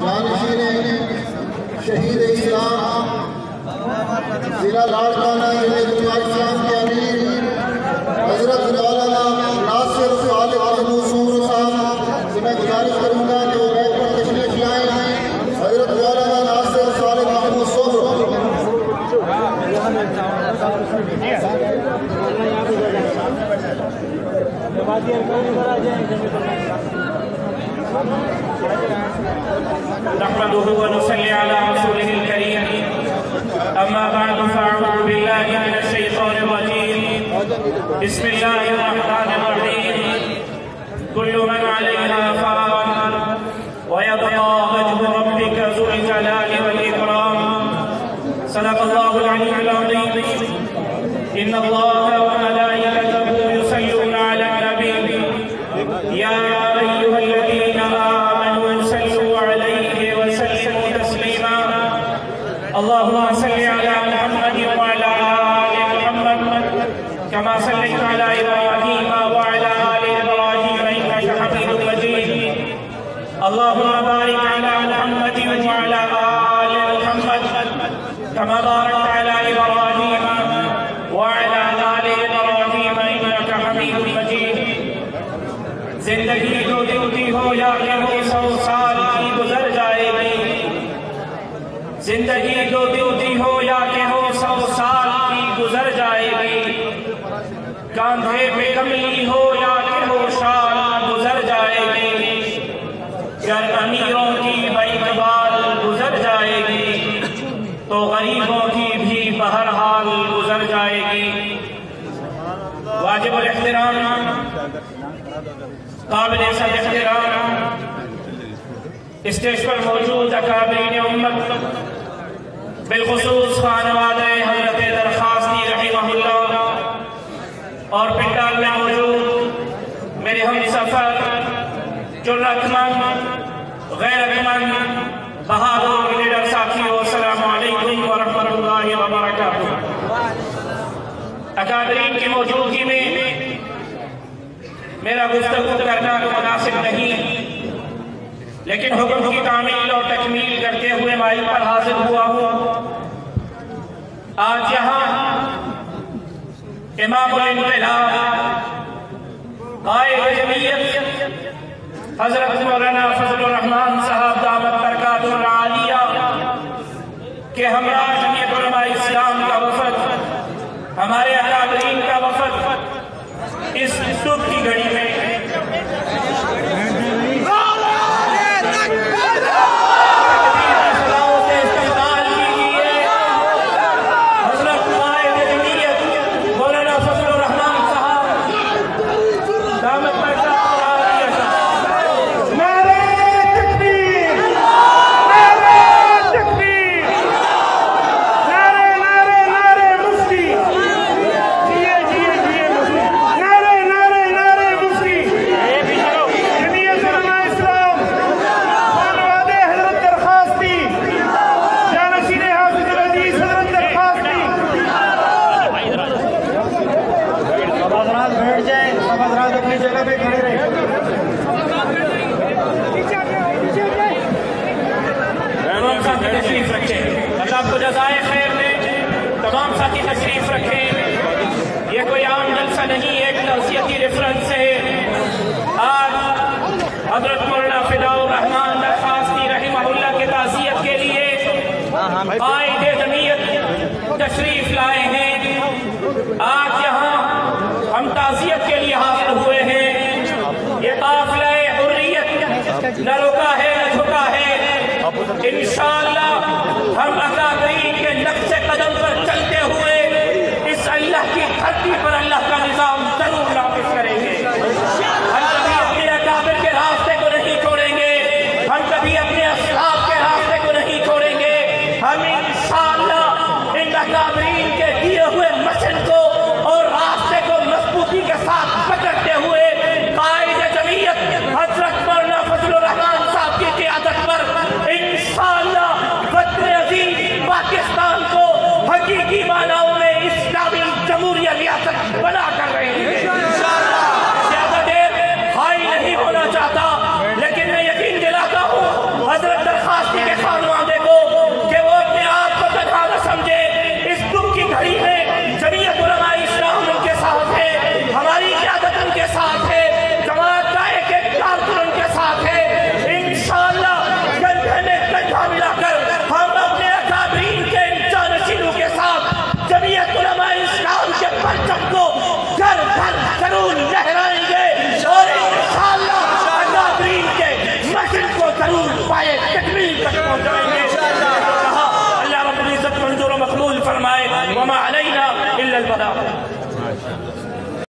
جانشین شہید اسلام ضلع لاڑکانہ اسلام کے امیر حضرت مولانا ناصر صالح المنصور صاحب سے میں گزارش کروں گا کہ وہ ریک پر تشریف لائیں. حضرت مولانا ناصر صالح المنصور. نحمده ونصلي على رسوله الكريم. أما بعد فأعوذ بالله من الشيطان الرجيم. بسم الله الرحمن الرحيم. كل من عليها فان ويبقى وجه ربك ذو الجلال والإكرام. صدق الله العلي العظيم. إن الله وملائكته يصلون على النبي يا أيها الذين آمنوا صلوا عليه وسلموا تسليما. اللهم صل على محمد وعلى آل محمد كما صليت على إبراهيم وعلى آل إبراهيم إنك حميد مجيد. اللهم بارك على محمد وعلى آل محمد كما باركت على إبراهيم وعلى آل إبراهيم إنك حميد مجيد. زندگی جو دیوتی ہو یا کہ وہ 100 سال کی گزر جائے گی. زندگی جو دیوتی ہو یا کہ وہ 100 سال کی گزر جائے گی. کاندھے پہ کملی ہو یا کہ وہ شال گزر جائے گی. گر امیروں کی بیکبال گزر جائے گی تو غریبوں کی بھی بہرحال گزر جائے گی. واجب الاحترام قابل صد احترام اسٹیج پر موجود اکابرین امت بالخصوص خانوادہ حضرت درخواستی رحمہ اللہ اور پنڈال میں موجود میرے ہم سفر جرأتمند غیرتمند بہادر لیڈر ساتھیوں السلام علیکم ورحمۃ اللہ وبرکاتہ. اکابرین کی موجودگی میں میرا گفتگو کرنا مناسب نہیں، لیکن حکم کی تعمیل اور تکمیل کرتے ہوئے مائل پر حاضر ہوا ہوں. آج یہاں امام الانقلاب قائد جمعیت حضرت مولانا فضل الرحمان صاحب دامت برکاتہ العالیہ کے ہمراہ جمعیت علماء اسلام کا وفد، ہمارے اکابرین کا وفد اس صبح کی گھڑی میں تشریف رکھیں. اللہ کو جزائے خیر دے. تمام ساتھی تشریف رکھیں. یہ کوئی عام جلسہ نہیں، ایک تعزیتی ریفرنس ہے. آج حضرت مولانا فداء الرحمان درخواستی رحمہ اللہ کے تعزیت کے لیے قائد جمعیت تشریف لائے ہیں. آج یہاں ہم تعزیت کے لیے حاضر ہوئے ہیں. یہ قافلہ حریت نہ رکا ہے نہ جھکا ہے. انشاءاللہ ہم اکابرین کے نقش قدم پر چلتے ہوئے اس اللہ کی دھرتی پر اللہ کا نظام ضرور نافذ کریں گے. ہم کبھی اپنے اکابر کے راستے کو نہیں چھوڑیں گے. ہم کبھی اپنے اسلاف کے راستے کو نہیں چھوڑیں گے. ہم انشاءاللہ ان اکابرین کے دیے ہوئے مشن کو اور راستے کو مضبوطی کے ساتھ پکڑتے ہوئے قائد جمعیت حضرت مولانا فضل الرحمان صاحب کی قیادت پر انشاءاللہ دن کو ضرور پائے تکمیل تک پہنچائیں گے. کہا اللہ رب العزت منظور و مقبول فرمائے وما علینا الا البلاغ.